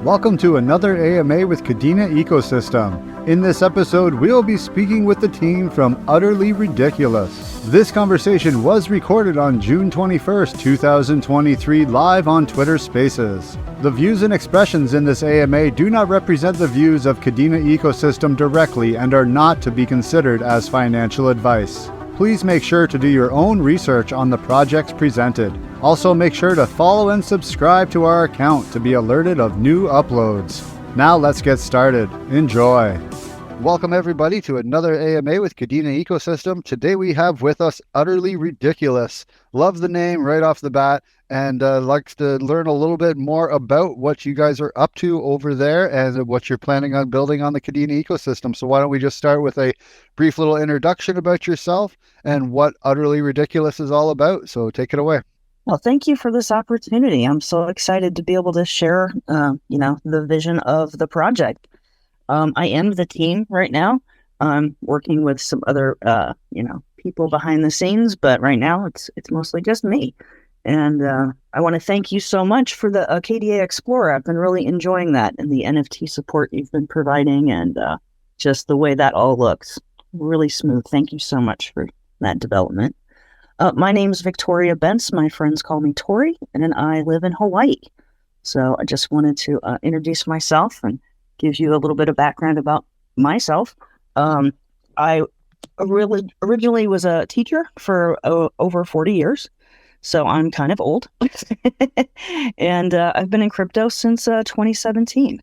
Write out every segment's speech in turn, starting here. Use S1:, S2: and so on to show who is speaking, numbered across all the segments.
S1: Welcome to another AMA with Kadena Ecosystem. In this episode, we'll be speaking with the team from Udderly Ridiculous. This conversation was recorded on June 21st, 2023, live on Twitter Spaces. The views and expressions in this AMA do not represent the views of Kadena Ecosystem directly and are not to be considered as financial advice. Please make sure to do your own research on the projects presented. Also, make sure to follow and subscribe to our account to be alerted of new uploads. Now let's get started. Enjoy. Welcome everybody to another AMA with Kadena Ecosystem. Today we have with us Udderly Ridiculous. Love the name right off the bat, and likes to learn a little bit more about what you guys are up to over there and what you're planning on building on the Kadena Ecosystem. So why don't we just start with a brief little introduction about yourself and what Udderly Ridiculous is all about. So take it away.
S2: Well, thank you for this opportunity. I'm so excited to be able to share, the vision of the project. I am the team right now. I'm working with some other, people behind the scenes, but right now it's mostly just me. And I want to thank you so much for the KDA Explorer. I've been really enjoying that and the NFT support you've been providing and just the way that all looks. Really smooth. Thank you so much for that development. My name's Victoria Bentz. My friends call me Tori, and I live in Hawaii. So I just wanted to introduce myself and give you a little bit of background about myself. I originally was a teacher for over 40 years, so I'm kind of old. And I've been in crypto since 2017.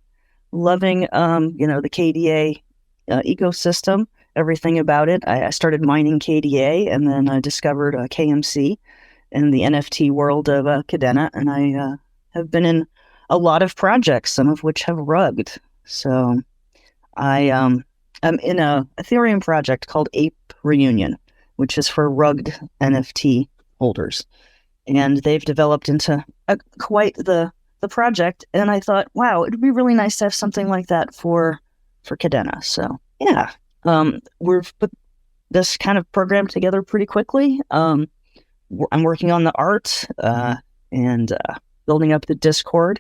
S2: Loving, the KDA ecosystem. Everything about it. I started mining KDA and then I discovered KMC in the NFT world of Kadena, and I have been in a lot of projects, some of which have rugged. So I am in a Ethereum project called Ape Reunion, which is for rugged NFT holders. And they've developed into quite the project. And I thought, wow, it'd be really nice to have something like that for Kadena. So yeah. We've put this kind of program together pretty quickly. I'm working on the art and building up the Discord.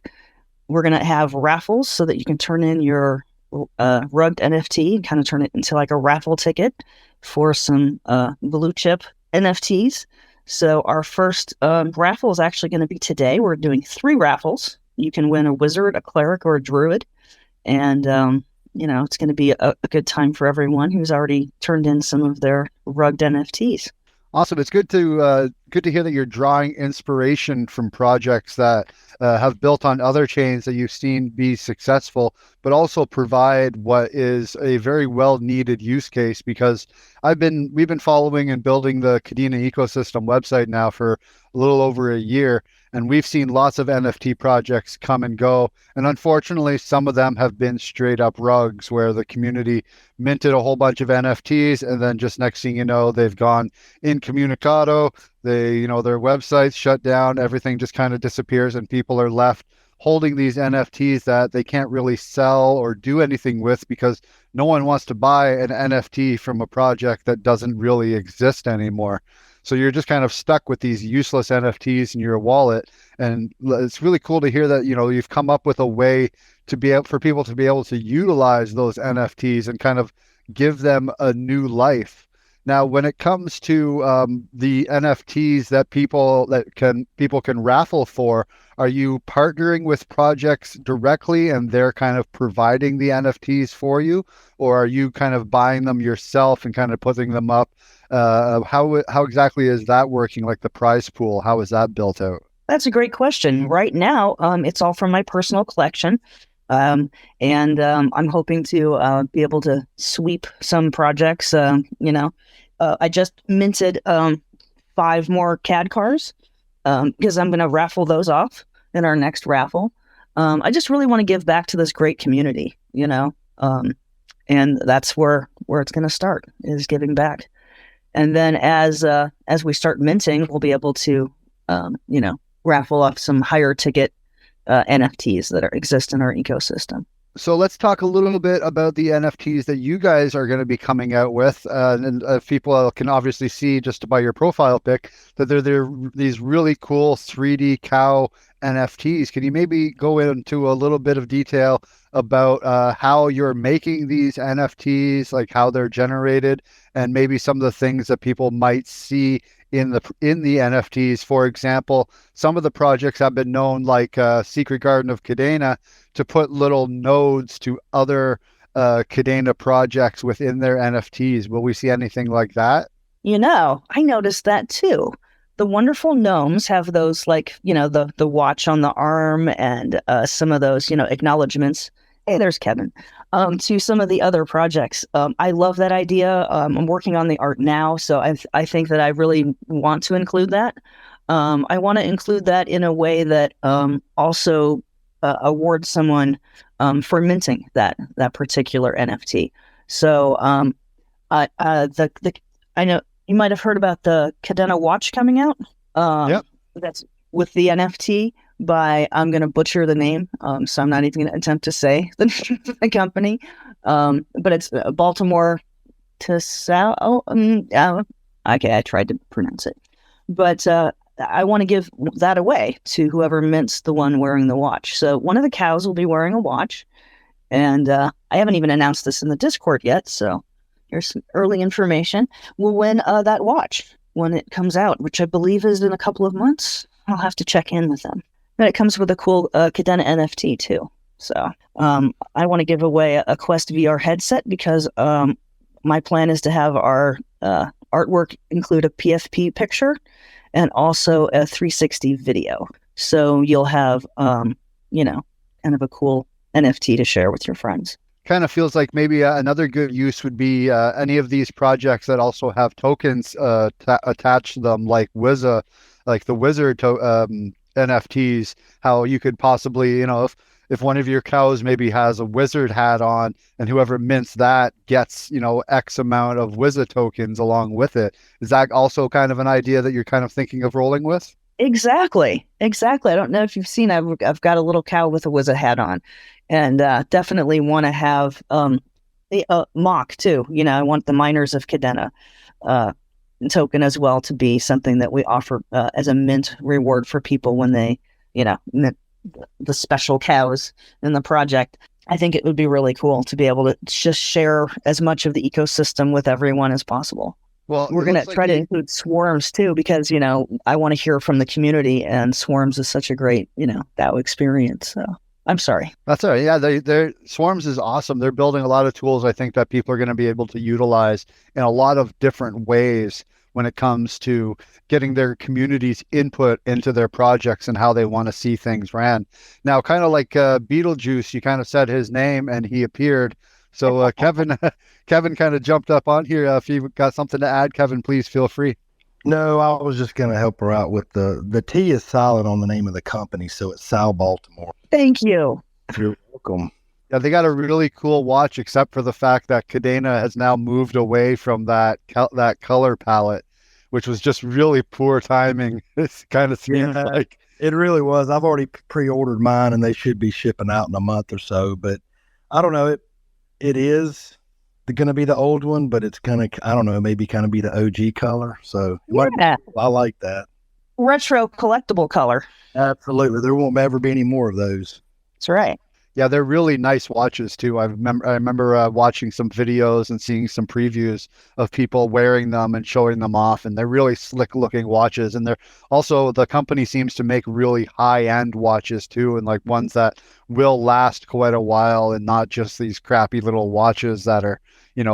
S2: We're going to have raffles so that you can turn in your rugged NFT and kind of turn it into like a raffle ticket for some blue chip NFTs. So our first raffle is actually going to be today. We're doing 3 raffles. You can win a wizard, a cleric, or a druid. And it's going to be a good time for everyone who's already turned in some of their rugged NFTs.
S1: Awesome. It's good to hear that you're drawing inspiration from projects that have built on other chains that you've seen be successful, but also provide what is a very well needed use case, because we've been following and building the Kadena Ecosystem website now for a little over a year. And we've seen lots of NFT projects come and go. And unfortunately, some of them have been straight up rugs where the community minted a whole bunch of NFTs. And then just next thing you know, they've gone incommunicado. Their websites shut down. Everything just kind of disappears and people are left holding these NFTs that they can't really sell or do anything with because no one wants to buy an NFT from a project that doesn't really exist anymore. So you're just kind of stuck with these useless NFTs in your wallet. And it's really cool to hear that, you've come up with a way for people to be able to utilize those NFTs and kind of give them a new life. Now, when it comes to the NFTs that people can raffle for, are you partnering with projects directly and they're kind of providing the NFTs for you, or are you kind of buying them yourself and kind of putting them up? How exactly is that working? Like the prize pool, how is that built out?
S2: That's a great question. Right now, it's all from my personal collection. And I'm hoping to be able to sweep some projects. I just minted 5 more CAD cars because I'm going to raffle those off in our next raffle. I just really want to give back to this great community, and that's where it's going to start, is giving back. And then as we start minting, we'll be able to, raffle off some higher ticket NFTs that exist in our ecosystem.
S1: So let's talk a little bit about the NFTs that you guys are going to be coming out with. And people can obviously see just by your profile pic that they're these really cool 3D cow NFTs. Can you maybe go into a little bit of detail about how you're making these NFTs, like how they're generated, and maybe some of the things that people might see in the NFTs? For example, some of the projects have been known, like Secret Garden of Kadena, to put little nodes to other Kadena projects within their NFTs. Will we see anything like that?
S2: I noticed that too. The wonderful gnomes have those, like, the watch on the arm, and some of those, acknowledgments. Hey, there's Kevin. To some of the other projects. I love that idea. I'm working on the art now, so I think that I really want to include that. I want to include that in a way that also awards someone for minting that particular NFT. So I know you might have heard about the Kadena watch coming out.
S1: Yep.
S2: That's with the NFT by, I'm going to butcher the name, so I'm not even going to attempt to say the company. But it's Baltimore to South. Okay, I tried to pronounce it. But I want to give that away to whoever mints the one wearing the watch. So one of the cows will be wearing a watch. And I haven't even announced this in the Discord yet, so here's some early information. We'll win that watch when it comes out, which I believe is in a couple of months. I'll have to check in with them. But it comes with a cool Kadena NFT too. So I want to give away a Quest VR headset because my plan is to have our artwork include a PFP picture and also a 360 video. So you'll have, kind of a cool NFT to share with your friends.
S1: Kind of feels like maybe another good use would be any of these projects that also have tokens attached to them, like like the Wizard NFTs. How you could possibly, if one of your cows maybe has a wizard hat on, and whoever mints that gets, X amount of wizard tokens along with it. Is that also kind of an idea that you're kind of thinking of rolling with?
S2: Exactly. I don't know if you've seen, I've got a little cow with a wizard hat on, and definitely want to have the mock too. I want the miners of Kadena token as well to be something that we offer as a mint reward for people when they, mint the special cows in the project. I think it would be really cool to be able to just share as much of the ecosystem with everyone as possible.
S1: Well,
S2: we're going to try to include swarms too, because, I want to hear from the community, and swarms is such a great, DAO experience. So I'm sorry.
S1: That's all right. Yeah, they're Swarms is awesome. They're building a lot of tools I think that people are going to be able to utilize in a lot of different ways when it comes to getting their community's input into their projects and how they want to see things ran. Now, kind of like Beetlejuice, you kind of said his name and he appeared. So Kevin kind of jumped up on here. If you've got something to add, Kevin, please feel free.
S3: No, I was just going to help her out with the T is silent on the name of the company, so it's Sal Baltimore.
S2: Thank you.
S3: You're welcome.
S1: Yeah, they got a really cool watch, except for the fact that Kadena has now moved away from that color palette, which was just really poor timing. It kind of seems like
S3: it really was. I've already pre-ordered mine, and they should be shipping out in a month or so. But I don't know. It is going to be the old one, but it's kind of, I don't know, maybe kind of be the OG color. So I like that.
S2: Retro collectible color.
S3: Absolutely. There won't ever be any more of those.
S2: That's right.
S1: Yeah, they're really nice watches too. I remember watching some videos and seeing some previews of people wearing them and showing them off, and they're really slick looking watches. And they're also, the company seems to make really high end watches too, and like ones that will last quite a while, and not just these crappy little watches that are,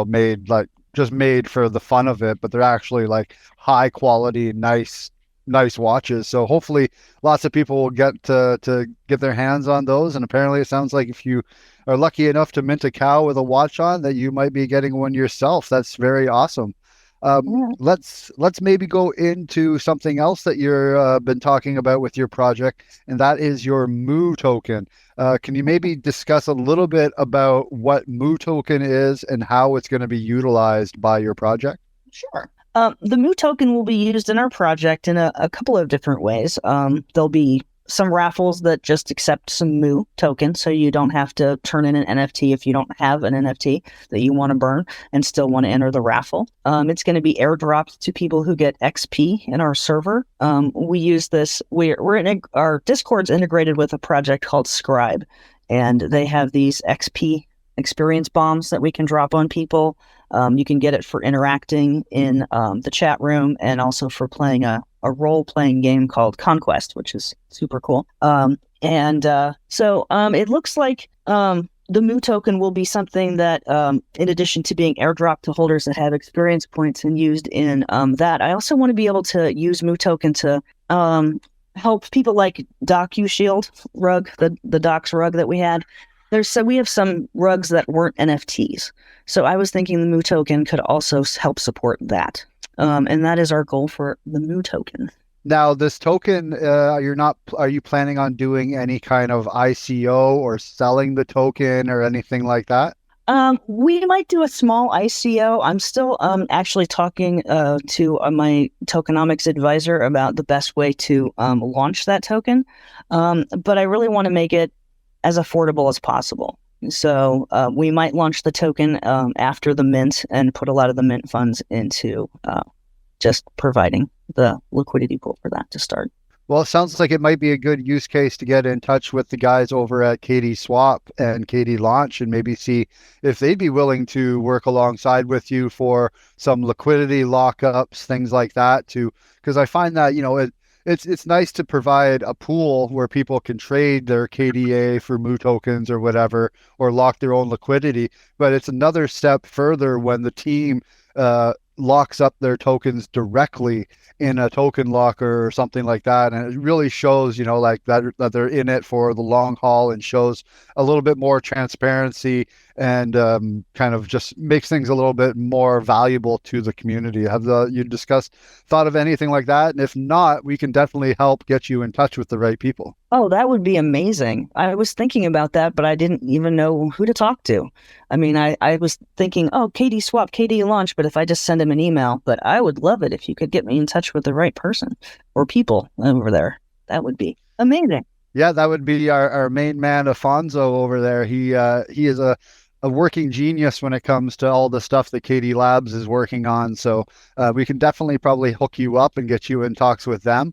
S1: made just made for the fun of it, but they're actually like high quality, nice watches. So hopefully lots of people will get to get their hands on those. And apparently it sounds like if you are lucky enough to mint a cow with a watch on, that you might be getting one yourself. That's very awesome. Let's maybe go into something else that you're been talking about with your project, and that is your MOO token. Can you maybe discuss a little bit about what MOO token is and how it's going to be utilized by your project?
S2: Sure. The MOO token will be used in our project in a couple of different ways. There'll be some raffles that just accept some MOO token, so you don't have to turn in an NFT if you don't have an NFT that you want to burn and still want to enter the raffle. It's going to be airdropped to people who get XP in our server. We use this. Our Discord's integrated with a project called Scribe, and they have these XP experience bombs that we can drop on people. You can get it for interacting in the chat room and also for playing a role-playing game called Conquest, which is super cool. So it looks like the MOO token will be something that, in addition to being airdropped to holders that have experience points and used in that, I also want to be able to use MOO token to help people like DocuShield rug, the Docs rug that we had. We have some rugs that weren't NFTs. So I was thinking the MOO token could also help support that. And that is our goal for the MOO token.
S1: Now, this token, are you planning on doing any kind of ICO or selling the token or anything like that?
S2: We might do a small ICO. I'm still actually talking to my tokenomics advisor about the best way to launch that token. But I really want to make it as affordable as possible. So we might launch the token after the mint and put a lot of the mint funds into just providing the liquidity pool for that to start.
S1: Well, it sounds like it might be a good use case to get in touch with the guys over at KD Swap and KD Launch and maybe see if they'd be willing to work alongside with you for some liquidity lockups, things like that too. Because I find that, it's nice to provide a pool where people can trade their KDA for MOO tokens or whatever, or lock their own liquidity. But it's another step further when the team locks up their tokens directly in a token locker or something like that. And it really shows, like that they're in it for the long haul and shows a little bit more transparency and kind of just makes things a little bit more valuable to the community. Have you thought of anything like that? And if not, we can definitely help get you in touch with the right people.
S2: Oh, that would be amazing. I was thinking about that, but I didn't even know who to talk to. I mean, I was thinking, KD Swap, KD Launch, but if I just send him an email, but I would love it if you could get me in touch with the right person or people over there. That would be amazing.
S1: Yeah, that would be our main man, Afonso, over there. He is a working genius when it comes to all the stuff that KD Labs is working on. So we can definitely probably hook you up and get you in talks with them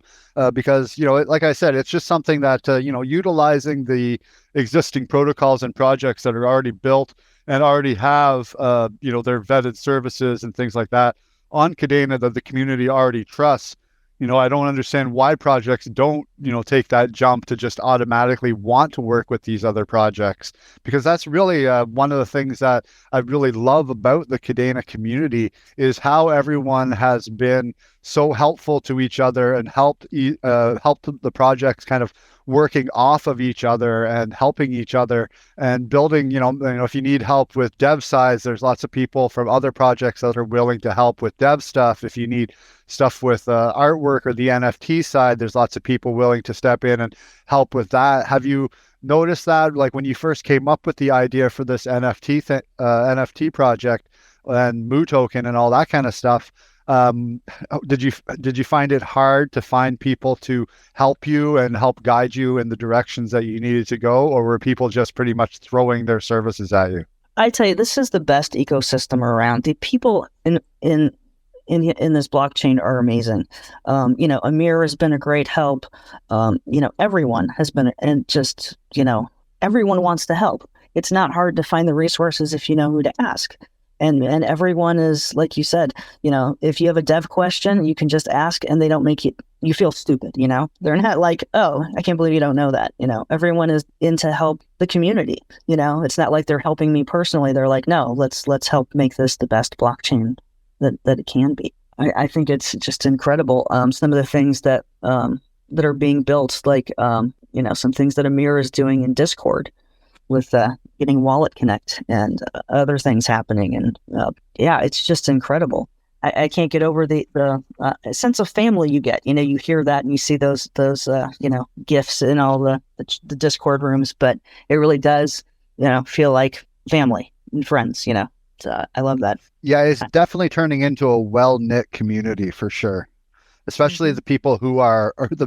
S1: because, like I said, it's just something that, utilizing the existing protocols and projects that are already built and already have, their vetted services and things like that on Kadena that the community already trusts. I don't understand why projects don't, take that jump to just automatically want to work with these other projects, because that's really one of the things that I really love about the Kadena community is how everyone has been so helpful to each other and helped the projects kind of working off of each other and helping each other and building, if you need help with dev size, there's lots of people from other projects that are willing to help with dev stuff. If you need stuff with artwork or the NFT side, there's lots of people willing to step in and help with that. Have you noticed that, like when you first came up with the idea for this NFT project and MOO token and all that kind of stuff, did you find it hard to find people to help you and help guide you in the directions that you needed to go, or were people just pretty much throwing their services at you?
S2: I tell you, this is the best ecosystem around. The people in this blockchain are amazing. Amir has been a great help. Everyone has been, and just, everyone wants to help. It's not hard to find the resources if you know who to ask. And everyone is, like you said, if you have a dev question, you can just ask and they don't make you feel stupid, They're not like, oh, I can't believe you don't know that, Everyone is in to help the community, It's not like they're helping me personally. They're like, no, let's help make this the best blockchain that it can be. I think it's just incredible. Some of the things that are being built, like, some things that Amir is doing in Discord with getting Wallet Connect and other things happening. And it's just incredible. I can't get over the sense of family you get. You hear that and you see those GIFs in all the Discord rooms, but it really does, feel like family and friends, I love that.
S1: Yeah, it's definitely turning into a well-knit community for sure. Especially the people who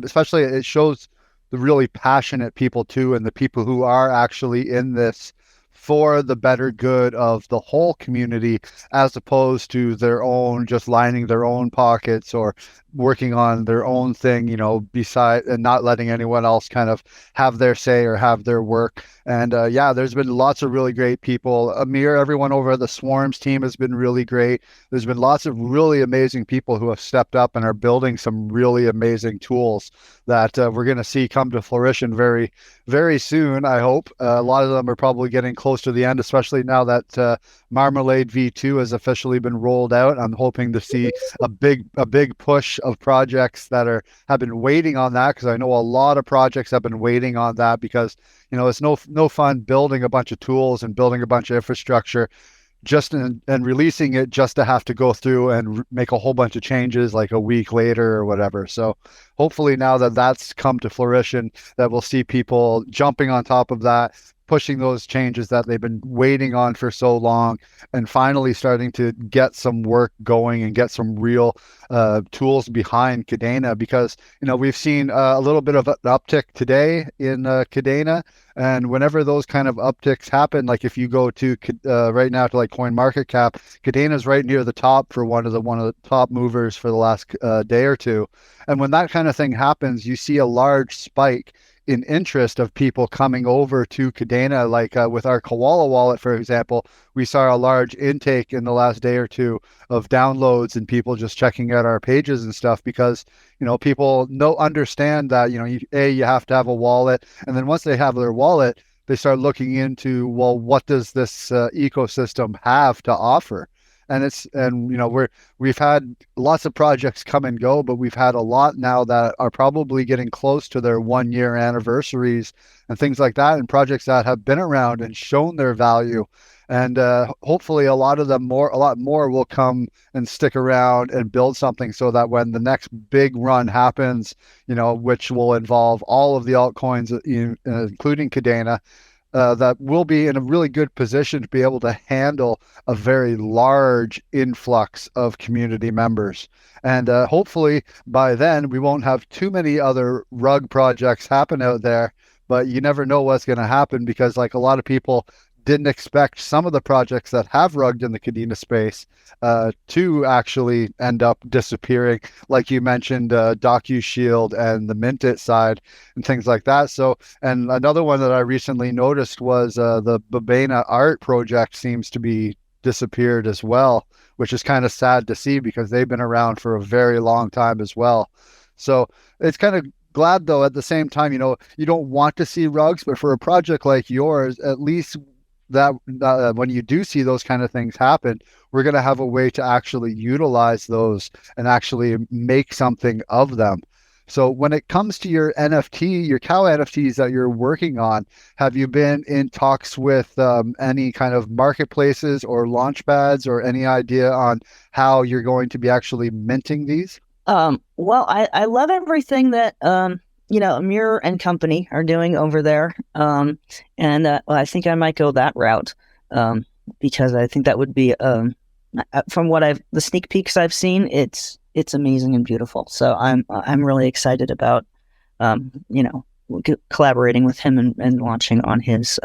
S1: especially it shows the really passionate people too, and the people who are actually in this for the better good of the whole community, as opposed to their own, just lining their own pockets or working on their own thing, beside, and not letting anyone else kind of have their say or have their work. And yeah, there's been lots of really great people. Amir, everyone over at the Swarms team has been really great. There's been lots of really amazing people who have stepped up and are building some really amazing tools that we're going to see come to fruition very, very soon, I hope. A lot of them are probably getting close to the end, especially now that Marmalade V2 has officially been rolled out. I'm hoping to see a big push of projects that have been waiting on that, because I know a lot of projects have been waiting on that, because it's no fun building a bunch of tools and building a bunch of infrastructure and releasing it just to have to go through and make a whole bunch of changes like a week later or whatever. So hopefully now that that's come to fruition, that we'll see people jumping on top of that, pushing those changes that they've been waiting on for so long, and finally starting to get some work going and get some real tools behind Kadena. Because we've seen a little bit of an uptick today in Kadena, and whenever those kind of upticks happen, like if you go to right now to like CoinMarketCap, Kadena's right near the top for one of the top movers for the last day or two. And when that kind of thing happens, you see a large spike in interest of people coming over to Kadena. Like with our Koala wallet, for example, we saw a large intake in the last day or two of downloads and people just checking out our pages and stuff, because people understand that you have to have a wallet, and then once they have their wallet, they start looking into, well, what does this ecosystem have to offer? We've had lots of projects come and go, but we've had a lot now that are probably getting close to their 1-year anniversaries and things like that, and projects that have been around and shown their value. And hopefully a lot more will come and stick around and build something, so that when the next big run happens, which will involve all of the altcoins, including Kadena, that will be in a really good position to be able to handle a very large influx of community members. And hopefully by then we won't have too many other rug projects happen out there, but you never know what's going to happen, because like a lot of people didn't expect some of the projects that have rugged in the Kadena space to actually end up disappearing, like you mentioned, DocuShield and the Mintit side and things like that. So, and another one that I recently noticed was the Babena art project seems to be disappeared as well, which is kind of sad to see, because they've been around for a very long time as well. So it's kind of glad, though, at the same time, you don't want to see rugs, but for a project like yours, at least that when you do see those kind of things happen, we're going to have a way to actually utilize those and actually make something of them. So when it comes to your NFT, your cow NFTs that you're working on, have you been in talks with any kind of marketplaces or launchpads, or any idea on how you're going to be actually minting these?
S2: Well, I love everything that Amir and company are doing over there. And I think I might go that route, because I think that would be, from the sneak peeks I've seen, it's amazing and beautiful. So I'm really excited about, collaborating with him and launching on his,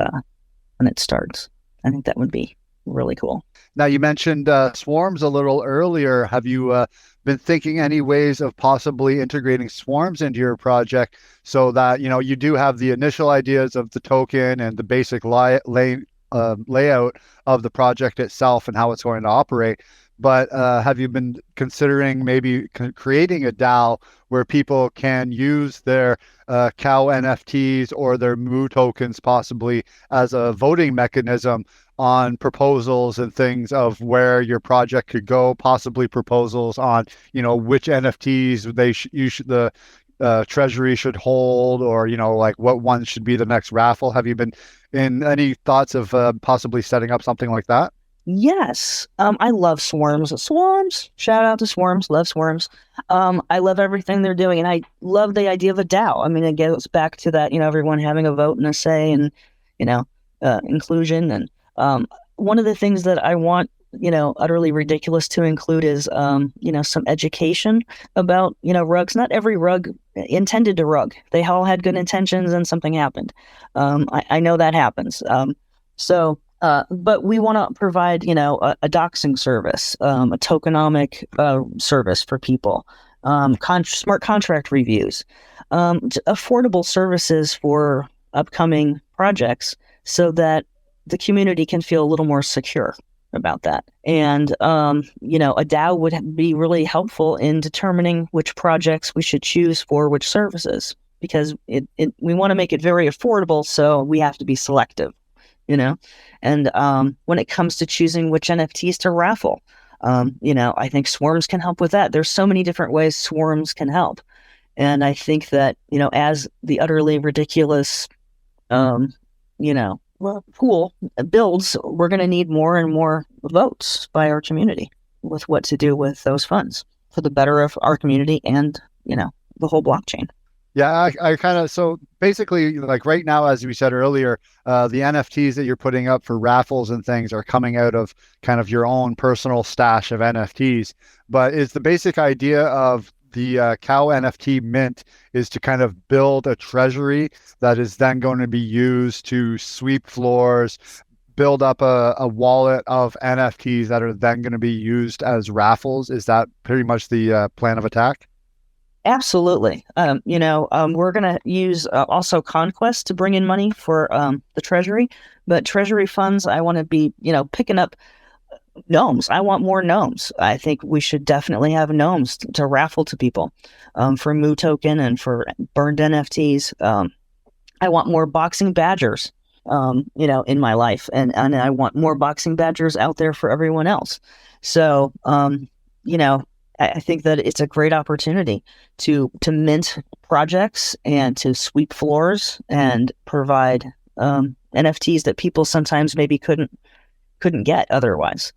S2: when it starts. I think that would be really cool.
S1: Now, you mentioned swarms a little earlier. Have you been thinking any ways of possibly integrating swarms into your project, so that you do have the initial ideas of the token and the basic layout of the project itself and how it's going to operate, but have you been considering maybe creating a DAO where people can use their cow NFTs or their MOO tokens possibly as a voting mechanism on proposals and things of where your project could go, possibly proposals on, which NFTs the Treasury should hold, or, like what one should be the next raffle? Have you been in any thoughts of possibly setting up something like that?
S2: Yes. I love swarms. Swarms. Shout out to swarms. Love swarms. I love everything they're doing, and I love the idea of a DAO. I mean, it goes back to that, everyone having a vote and a say, and inclusion. And one of the things that I want Utterly Ridiculous to include is, some education about, rugs. Not every rug intended to rug. They all had good intentions and something happened. I know that happens. But we want to provide, a doxing service, a tokenomic service for people, smart contract reviews, affordable services for upcoming projects so that the community can feel a little more secure about that. And, a DAO would be really helpful in determining which projects we should choose for which services, because we want to make it very affordable, so we have to be selective. And when it comes to choosing which NFTs to raffle, I think swarms can help with that. There's so many different ways swarms can help. And I think that, as the Utterly Ridiculous, pool builds, we're going to need more and more votes by our community with what to do with those funds for the better of our community and, the whole blockchain.
S1: Yeah, I kind of, so basically, like right now, as we said earlier, the NFTs that you're putting up for raffles and things are coming out of kind of your own personal stash of NFTs. But is the basic idea of the cow NFT mint is to kind of build a treasury that is then going to be used to sweep floors, build up a wallet of NFTs that are then going to be used as raffles? Is that pretty much the plan of attack?
S2: Absolutely. We're going to use also Conquest to bring in money for the Treasury, but Treasury funds, I want to be, picking up gnomes. I want more gnomes. I think we should definitely have gnomes to raffle to people for MOO Token and for burned NFTs. I want more boxing badgers, in my life, and I want more boxing badgers out there for everyone else. So, I think that it's a great opportunity to mint projects and to sweep floors and provide NFTs that people sometimes maybe couldn't get otherwise.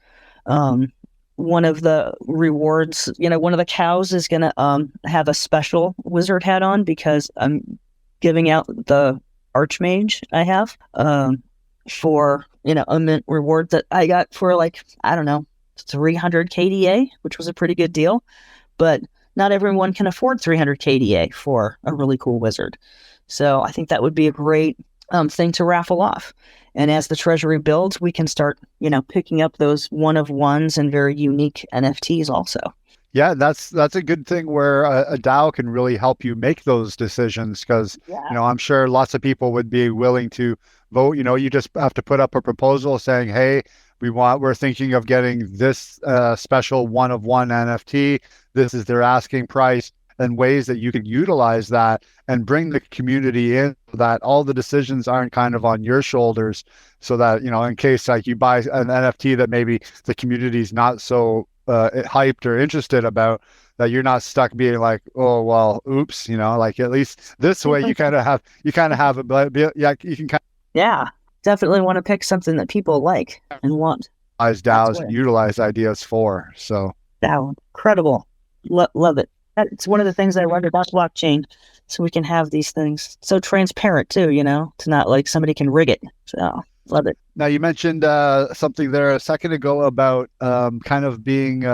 S2: One of the rewards, one of the cows is going to have a special wizard hat on because I'm giving out the Archmage I have for, a mint reward that I got for 300 KDA, which was a pretty good deal, but not everyone can afford 300 KDA for a really cool wizard. So I think that would be a great thing to raffle off. And as the Treasury builds, we can start, picking up those one-of-ones and very unique NFTs also.
S1: Yeah, that's a good thing where a DAO can really help you make those decisions because, I'm sure lots of people would be willing to vote. You just have to put up a proposal saying, hey, we're thinking of getting this special one-of-one NFT. This is their asking price, and ways that you can utilize that and bring the community in so that all the decisions aren't kind of on your shoulders, so that, in case like you buy an NFT that maybe the community's not so hyped or interested about, that you're not stuck being like, oh, well, oops, like at least this way you kind of have it, but yeah, you can kind of.
S2: Yeah. Definitely want to pick something that people like and want.
S1: Utilize DAOs and utilize ideas for. So
S2: DAO, incredible. Love it. It's one of the things I learned about blockchain. So we can have these things so transparent too, to not like somebody can rig it. So love it.
S1: Now you mentioned something there a second ago about kind of being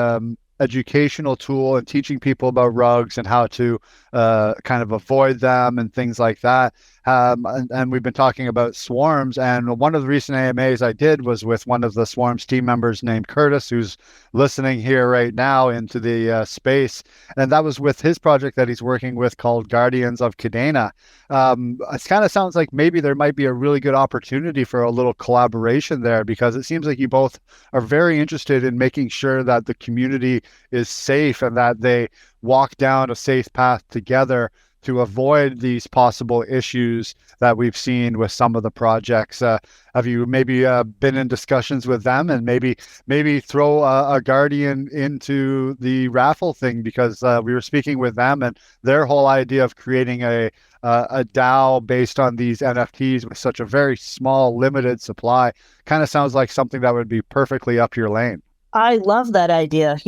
S1: educational tool and teaching people about rugs and how to kind of avoid them and things like that. And we've been talking about swarms, and one of the recent AMAs I did was with one of the swarms team members named Curtis, who's listening here right now into the space, and that was with his project that he's working with called Guardians of Kadena. It kind of sounds like maybe there might be a really good opportunity for a little collaboration there, because it seems like you both are very interested in making sure that the community is safe and that they walk down a safe path together to avoid these possible issues that we've seen with some of the projects. Have you maybe been in discussions with them and maybe throw a guardian into the raffle thing? Because we were speaking with them, and their whole idea of creating a DAO based on these NFTs with such a very small, limited supply kind of sounds like something that would be perfectly up your lane.
S2: I love that idea.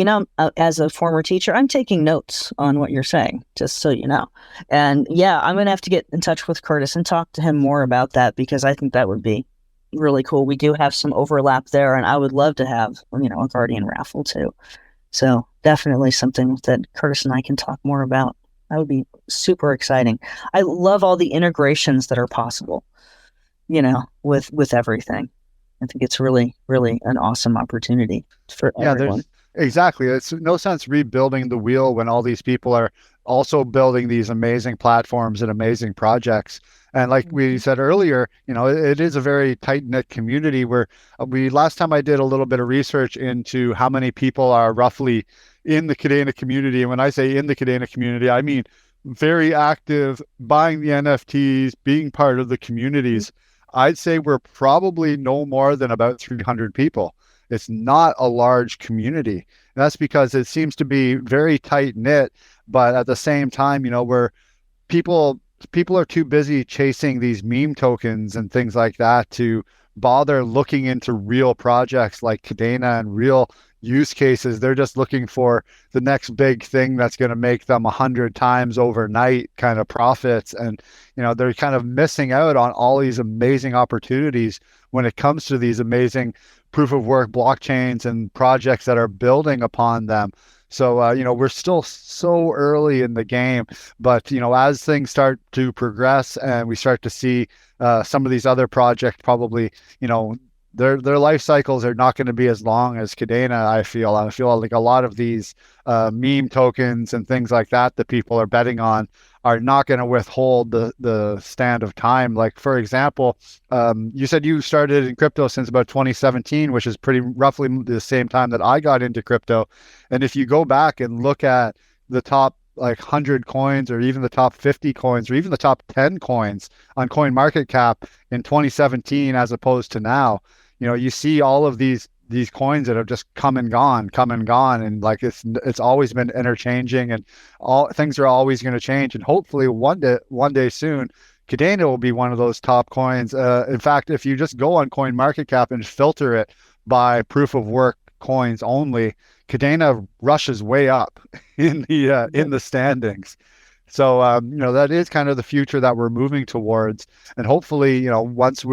S2: As a former teacher, I'm taking notes on what you're saying, just so you know. And yeah, I'm going to have to get in touch with Curtis and talk to him more about that, because I think that would be, really cool. We do have some overlap there, and I would love to have, a Guardian raffle too. So definitely something that Curtis and I can talk more about. That would be super exciting. I love all the integrations that are possible, with everything. I think it's really, really an awesome opportunity for everyone.
S1: Exactly. It's no sense rebuilding the wheel when all these people are also building these amazing platforms and amazing projects. And like we said earlier, it is a very tight-knit community where last time I did a little bit of research into how many people are roughly in the Kadena community. And when I say in the Kadena community, I mean very active, buying the NFTs, being part of the communities. I'd say we're probably no more than about 300 people. It's not a large community. And that's because it seems to be very tight-knit, but at the same time, where people are too busy chasing these meme tokens and things like that to bother looking into real projects like Kadena and real use cases. They're just looking for the next big thing that's going to make them 100 times overnight kind of profits. And, they're kind of missing out on all these amazing opportunities when it comes to these amazing proof of work blockchains and projects that are building upon them. So, we're still so early in the game, but, as things start to progress and we start to see some of these other projects probably, their life cycles are not going to be as long as Kadena, I feel. I feel like a lot of these meme tokens and things like that people are betting on are not going to withhold the stand of time. Like, for example, you said you started in crypto since about 2017, which is pretty roughly the same time that I got into crypto. And if you go back and look at the top 100 coins or even the top 50 coins or even the top 10 coins on CoinMarketCap in 2017 as opposed to now, you see all of these coins that have just come and gone, and it's always been interchanging, and all things are always going to change. And hopefully one day soon, Kadena will be one of those top coins. In fact, if you just go on CoinMarketCap and filter it by proof of work coins only, Kadena rushes way up in the standings. So that is kind of the future that we're moving towards, and hopefully once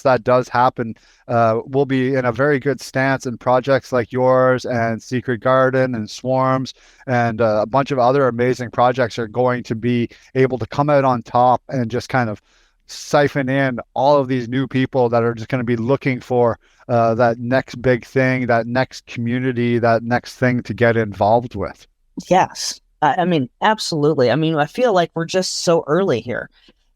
S1: that does happen, we'll be in a very good stance. And projects like yours and Secret Garden and Swarms and a bunch of other amazing projects are going to be able to come out on top and just kind of siphon in all of these new people that are just going to be looking for that next big thing, that next community, that next thing to get involved with.
S2: Yes. I mean, absolutely. I mean, I feel like we're just so early here,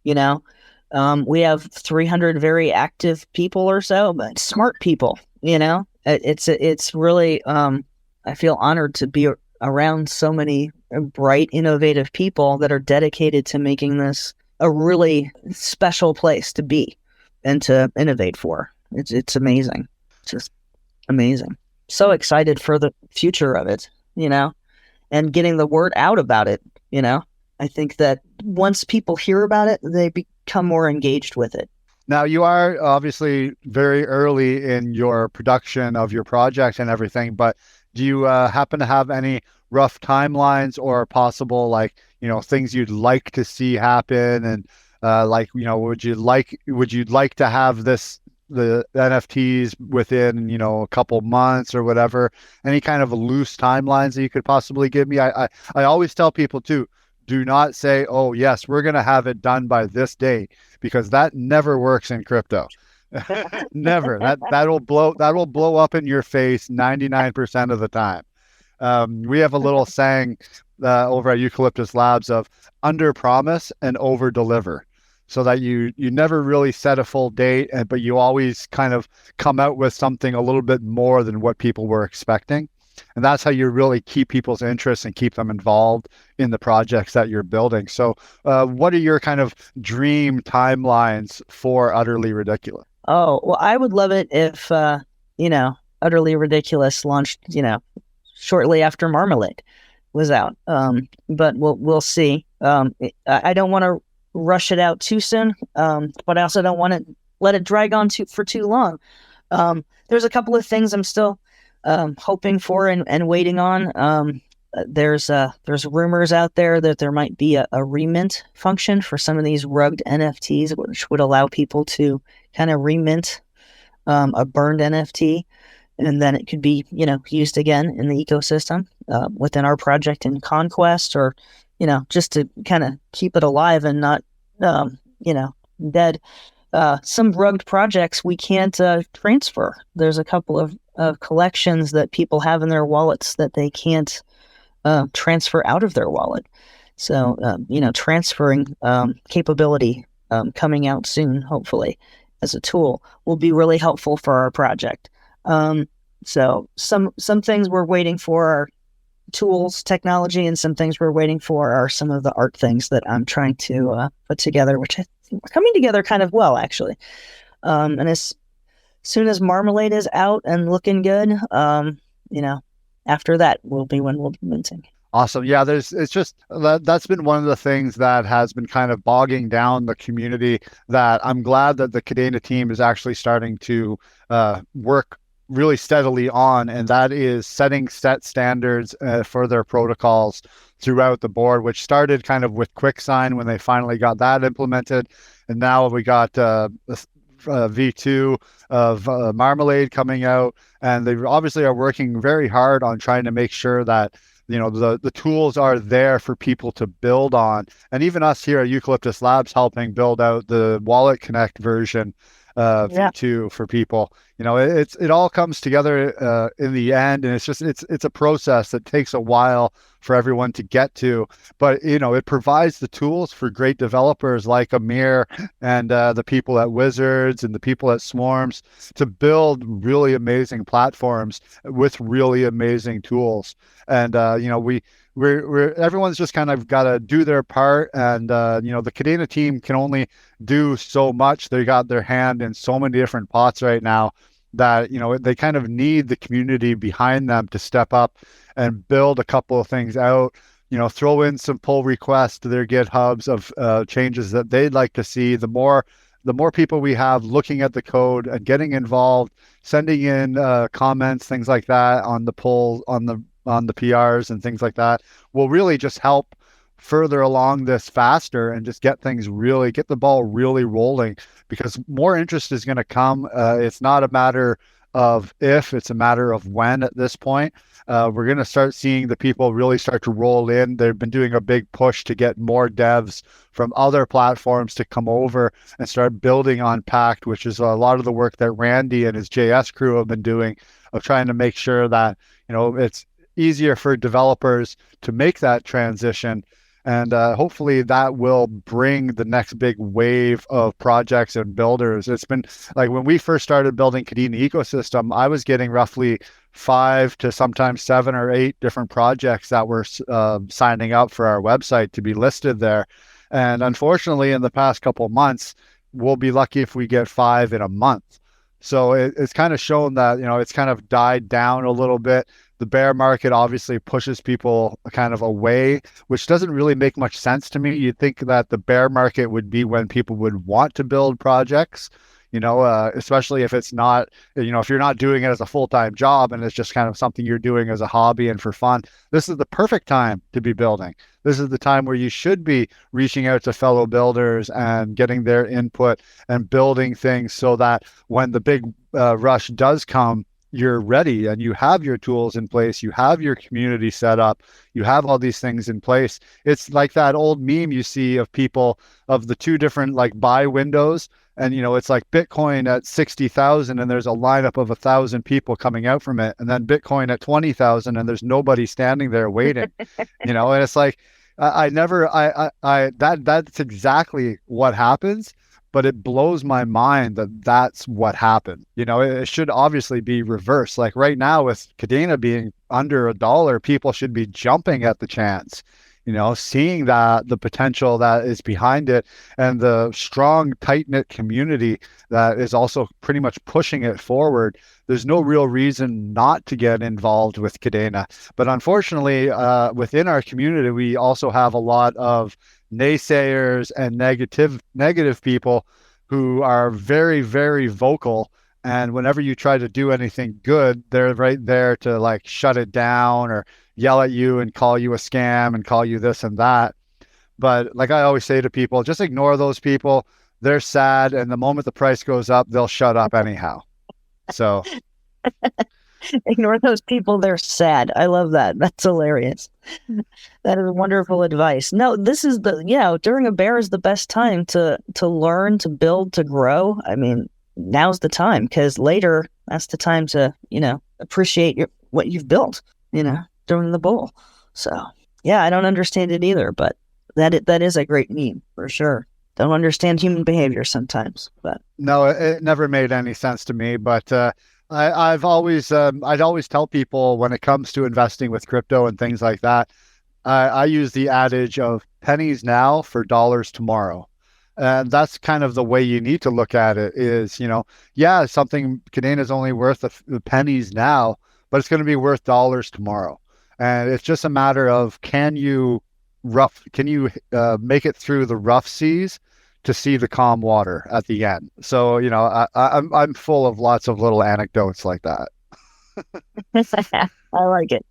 S2: we have 300 very active people or so, but smart people, it's really, I feel honored to be around so many bright, innovative people that are dedicated to making this a really special place to be and to innovate for. It's amazing. It's just amazing. So excited for the future of it, and getting the word out about it. I think that once people hear about it, they become more engaged with it.
S1: Now, you are obviously very early in your production of your project and everything, but do you happen to have any rough timelines or possible things you'd like to see happen? And would you like to have the NFTs within a couple months or whatever? Any kind of loose timelines that you could possibly give me? I always tell people too, do not say, oh yes, we're going to have it done by this date, because that never works in crypto. Never. That'll blow up in your face 99% of the time. We have a little saying over at Eucalyptus Labs of under promise and over deliver, so that you never really set a full date, but you always kind of come out with something a little bit more than what people were expecting. And that's how you really keep people's interest and keep them involved in the projects that you're building. So what are your kind of dream timelines for Udderly Ridiculous?
S2: Oh, well, I would love it if, Udderly Ridiculous launched, shortly after Marmalade was out. But we'll see. I don't want to rush it out too soon, but I also don't want to let it drag on for too long. There's a couple of things I'm still hoping for and waiting on. There's rumors out there that there might be a remint function for some of these rugged NFTs, which would allow people to kind of remint a burned NFT, and then it could be, used again in the ecosystem within our project in Conquest, or, just to kind of keep it alive and not, dead. Some rugged projects we can't transfer. There's a couple of collections that people have in their wallets that they can't transfer out of their wallet. So, transferring capability coming out soon, hopefully, as a tool will be really helpful for our project. So some things we're waiting for are tools, technology, and some things we're waiting for are some of the art things that I'm trying to put together, which I think are coming together kind of well, actually. And as soon as Marmalade is out and looking good, after that will be when we'll be minting.
S1: Awesome. Yeah, it's just that's been one of the things that has been kind of bogging down the community, that I'm glad that the Kadena team is actually starting to work really steadily on, and that is setting set standards for their protocols throughout the board, which started kind of with QuickSign when they finally got that implemented. And now we got V2 of Marmalade coming out, and they obviously are working very hard on trying to make sure that the tools are there for people to build on. And even us here at Eucalyptus Labs helping build out the Wallet Connect version V2 for people. It all comes together in the end, and it's a process that takes a while for everyone to get to, but it provides the tools for great developers like Amir and the people at Wizards and the people at Swarms to build really amazing platforms with really amazing tools. And we're everyone's just kind of got to do their part, and the Kadena team can only do so much. They got their hand in so many different pots right now that they kind of need the community behind them to step up and build a couple of things out. Throw in some pull requests to their GitHubs of changes that they'd like to see. The more people we have looking at the code and getting involved, sending in comments, things like that on the poll, on the PRs and things like that, will really just help further along this faster and just get the ball really rolling, because more interest is going to come. It's not a matter of if, it's a matter of when at this point. We're going to start seeing the people really start to roll in. They've been doing a big push to get more devs from other platforms to come over and start building on Pact, which is a lot of the work that Randy and his JS crew have been doing, of trying to make sure that it's easier for developers to make that transition. And hopefully that will bring the next big wave of projects and builders. It's been like when we first started building Kadena Ecosystem, I was getting roughly 5 to sometimes 7 or 8 different projects that were signing up for our website to be listed there. And unfortunately, in the past couple of months, we'll be lucky if we get 5 in a month. So it's kind of shown that, it's kind of died down a little bit. The bear market obviously pushes people kind of away, which doesn't really make much sense to me. You'd think that the bear market would be when people would want to build projects, especially if it's not, if you're not doing it as a full-time job and it's just kind of something you're doing as a hobby and for fun. This is the perfect time to be building. This is the time where you should be reaching out to fellow builders and getting their input and building things so that when the big rush does come, you're ready and you have your tools in place, you have your community set up, you have all these things in place. It's like that old meme you see of people of the 2 different like buy windows, and it's like Bitcoin at 60,000 and there's a lineup of 1,000 people coming out from it, and then Bitcoin at 20,000 and there's nobody standing there waiting. And it's like that's exactly what happens. But it blows my mind that that's what happened. It should obviously be reversed. Like right now with Kadena being under $1, people should be jumping at the chance, seeing that the potential that is behind it and the strong, tight-knit community that is also pretty much pushing it forward. There's no real reason not to get involved with Kadena. But unfortunately, within our community, we also have a lot of naysayers and negative people who are very, very vocal, and whenever you try to do anything good, they're right there to like shut it down or yell at you and call you a scam and call you this and that. But like I always say to people, just ignore those people. They're sad, and the moment the price goes up, they'll shut up anyhow. So
S2: Ignore those people. They're sad. I love that. That's hilarious. That is wonderful advice. No, this is during a bear is the best time to learn, to build, to grow. I mean, now's the time, because later that's the time to, appreciate what you've built, during the bull. So yeah, I don't understand it either, but that is a great meme for sure. Don't understand human behavior sometimes, but
S1: no, it never made any sense to me. But I'd always tell people when it comes to investing with crypto and things like that, I use the adage of pennies now for dollars tomorrow. And that's kind of the way you need to look at it is, something Kadena is only worth pennies now, but it's going to be worth dollars tomorrow. And it's just a matter of can you make it through the rough seas to see the calm water at the end. So, I'm full of lots of little anecdotes like that.
S2: I like it.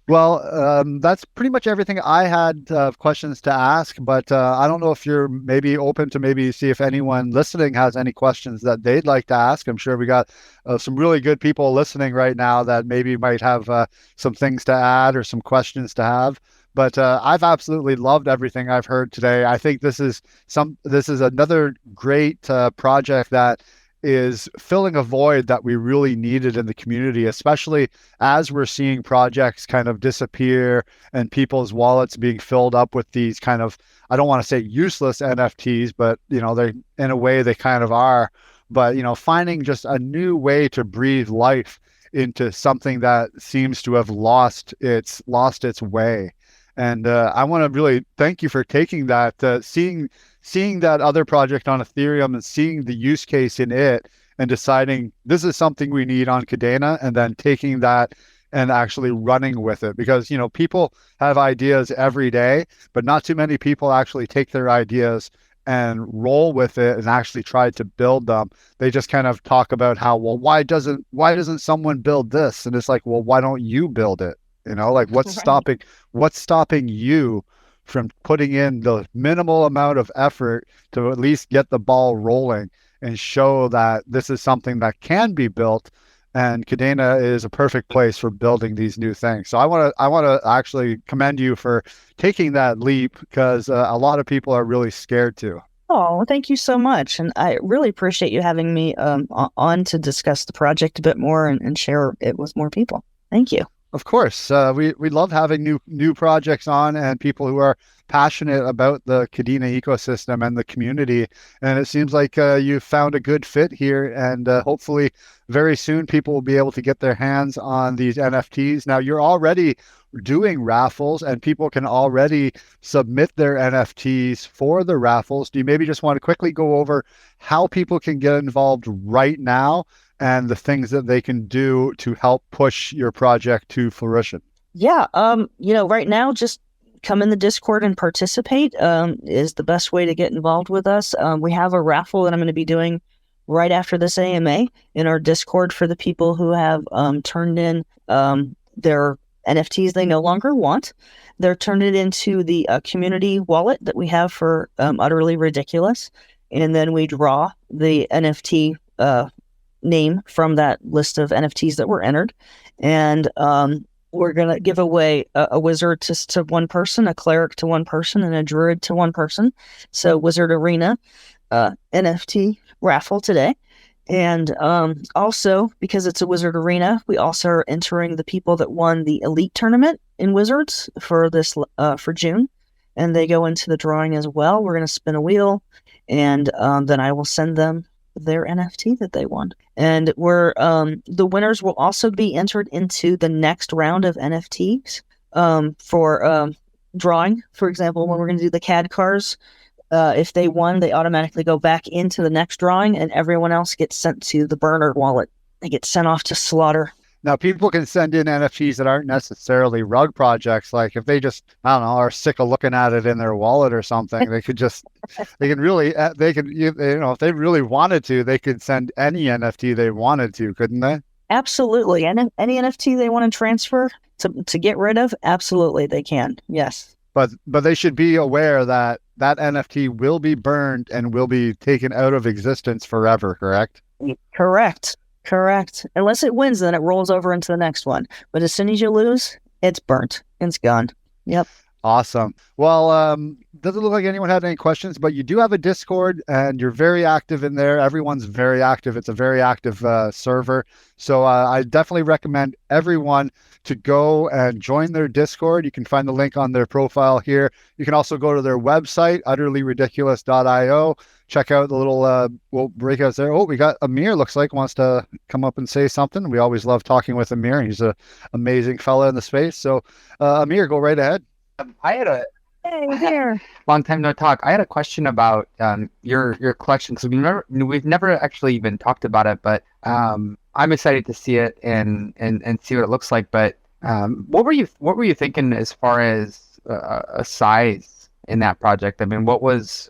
S1: Well, that's pretty much everything I had questions to ask, but I don't know if you're maybe open to maybe see if anyone listening has any questions that they'd like to ask. I'm sure we got some really good people listening right now that maybe might have some things to add or some questions to have. But I've absolutely loved everything I've heard today. I think this is another great project that is filling a void that we really needed in the community, especially as we're seeing projects kind of disappear and people's wallets being filled up with these kind of, I don't want to say useless NFTs, but they in a way they kind of are. But finding just a new way to breathe life into something that seems to have lost its way. And I want to really thank you for taking that, seeing that other project on Ethereum and seeing the use case in it and deciding this is something we need on Kadena, and then taking that and actually running with it. Because, people have ideas every day, but not too many people actually take their ideas and roll with it and actually try to build them. They just kind of talk about how, well, why doesn't someone build this? And it's like, well, why don't you build it? What's stopping you from putting in the minimal amount of effort to at least get the ball rolling and show that this is something that can be built, and Kadena is a perfect place for building these new things. So I want to actually commend you for taking that leap, because a lot of people are really scared to.
S2: Oh, thank you so much. And I really appreciate you having me on to discuss the project a bit more and share it with more people. Thank you.
S1: Of course, we love having new projects on and people who are passionate about the Kadena ecosystem and the community. And it seems like you've found a good fit here, and hopefully very soon people will be able to get their hands on these NFTs. Now, you're already doing raffles and people can already submit their NFTs for the raffles. Do you maybe just want to quickly go over how people can get involved right now and the things that they can do to help push your project to fruition?
S2: Yeah, right now, just come in the Discord and participate is the best way to get involved with us. We have a raffle that I'm going to be doing right after this AMA in our Discord for the people who have turned in their NFTs they no longer want. They're turned it into the community wallet that we have for Udderly Ridiculous, and then we draw the NFT name from that list of NFTs that were entered, and we're going to give away a wizard to one person, a cleric to one person, and a druid to one person. So Wizard Arena NFT raffle today. And also, because it's a Wizard Arena, we also are entering the people that won the Elite Tournament in Wizards for this for June, and they go into the drawing as well. We're going to spin a wheel, and then I will send them their NFT that they won. And we're the winners will also be entered into the next round of NFTs for drawing. For example, when we're going to do the CAD cars, if they won, they automatically go back into the next drawing, and everyone else gets sent to the burner wallet. They get sent off to slaughter.
S1: Now, people can send in NFTs that aren't necessarily rug projects. Like if they just, I don't know, are sick of looking at it in their wallet or something, if they really wanted to, they could send any NFT they wanted to, couldn't they?
S2: Absolutely. And any NFT they want to transfer to get rid of, absolutely they can. Yes.
S1: But they should be aware that that NFT will be burned and will be taken out of existence forever, correct?
S2: Correct. Correct. Unless it wins, then it rolls over into the next one. But as soon as you lose, it's burnt. It's gone. Yep.
S1: Awesome. Well, doesn't look like anyone had any questions, but you do have a Discord and you're very active in there. Everyone's very active. It's a very active server. So I definitely recommend everyone to go and join their Discord. You can find the link on their profile here. You can also go to their website, udderlyridiculous.io. Check out the little breakouts there. Oh, we got Amir, looks like, wants to come up and say something. We always love talking with Amir. He's an amazing fella in the space. So Amir, go right ahead.
S4: I had a
S2: Hey, here.
S4: long time no talk. I had a question about your collection because we've never actually even talked about it, but I'm excited to see it and see what it looks like. But what were you thinking as far as a size in that project? I mean, what was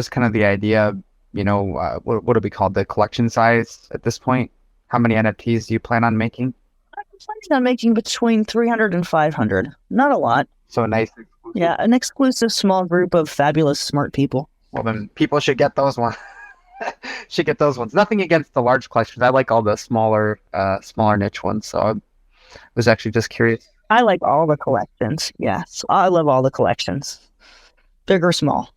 S4: kind of the idea? You know, what would it be called? The collection size at this point? How many NFTs do you plan on making?
S2: I'm planning on making between 300 and 500. Not a lot.
S4: So nice.
S2: Yeah, an exclusive small group of fabulous, smart people.
S4: Well, then people should get those ones. Should get those ones. Nothing against the large collections. I like all the smaller niche ones. So I was actually just curious.
S2: I like all the collections. Yes, I love all the collections, big or small.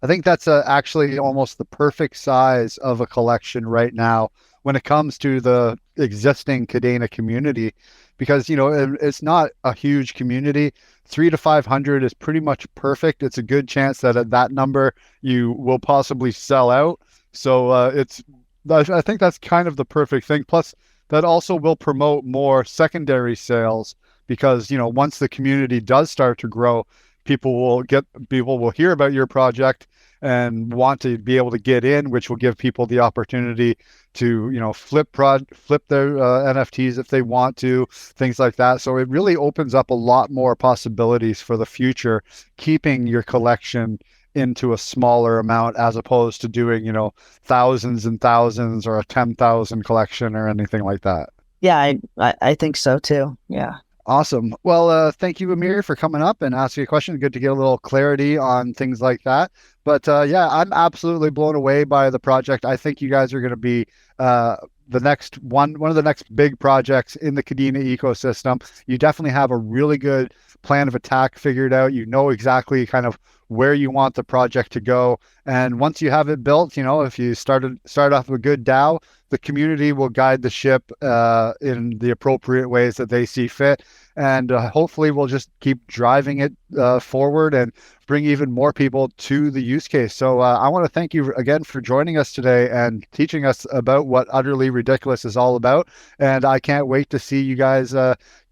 S1: I think that's actually almost the perfect size of a collection right now when it comes to the existing Kadena community, because, you know, it's not a huge community. 300 to 500 is pretty much perfect. It's a good chance that at that number you will possibly sell out. So I think that's kind of the perfect thing. Plus, that also will promote more secondary sales because, you know, once the community does start to grow, people will hear about your project and want to be able to get in, which will give people the opportunity to, you know, flip their NFTs if they want to, things like that. So it really opens up a lot more possibilities for the future, keeping your collection into a smaller amount as opposed to doing, you know, thousands and thousands or a 10,000 collection or anything like that.
S2: Yeah, I think so too. Yeah.
S1: Awesome. Well, thank you, Amir, for coming up and asking a question. Good to get a little clarity on things like that. But yeah, I'm absolutely blown away by the project. I think you guys are going to be the next one of the next big projects in the Kadena ecosystem. You definitely have a really good plan of attack figured out. You know exactly kind of where you want the project to go. And once you have it built, you know, if you start off with a good DAO, the community will guide the ship in the appropriate ways that they see fit. And hopefully we'll just keep driving it forward and bring even more people to the use case. So I want to thank you again for joining us today and teaching us about what Udderly Ridiculous is all about. And I can't wait to see you guys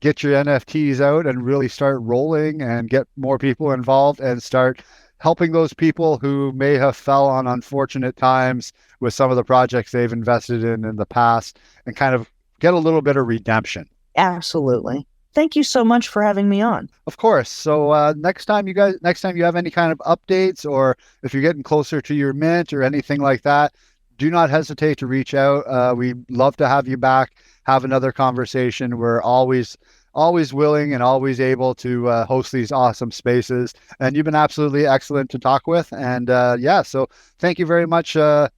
S1: get your NFTs out and really start rolling and get more people involved and start helping those people who may have fell on unfortunate times with some of the projects they've invested in the past and kind of get a little bit of redemption.
S2: Absolutely. Thank you so much for having me on.
S1: Of course. So next time you have any kind of updates, or if you're getting closer to your mint or anything like that, do not hesitate to reach out. We'd love to have you back, have another conversation. We're always willing and always able to host these awesome spaces. And you've been absolutely excellent to talk with. And yeah, so thank you very much,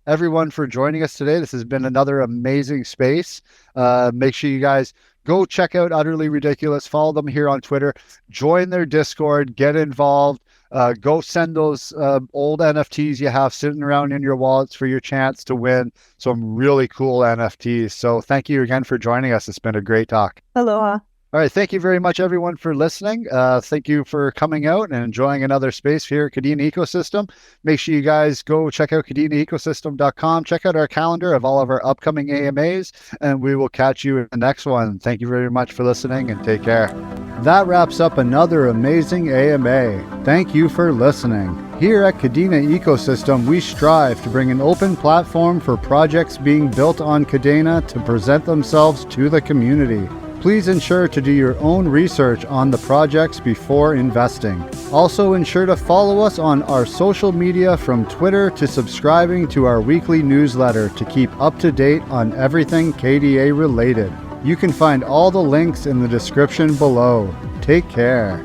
S1: everyone, for joining us today. This has been another amazing space. Make sure you guys go check out Udderly Ridiculous. Follow them here on Twitter. Join their Discord. Get involved. Go send those old NFTs you have sitting around in your wallets for your chance to win some really cool NFTs. So thank you again for joining us. It's been a great talk.
S2: Aloha.
S1: All right. Thank you very much, everyone, for listening. Thank you for coming out and enjoying another space here at Kadena Ecosystem. Make sure you guys go check out KadenaEcosystem.com. Check out our calendar of all of our upcoming AMAs, and we will catch you in the next one. Thank you very much for listening, and take care. That wraps up another amazing AMA. Thank you for listening. Here at Kadena Ecosystem, we strive to bring an open platform for projects being built on Kadena to present themselves to the community. Please ensure to do your own research on the projects before investing. Also ensure to follow us on our social media from Twitter to subscribing to our weekly newsletter to keep up to date on everything KDA related. You can find all the links in the description below. Take care.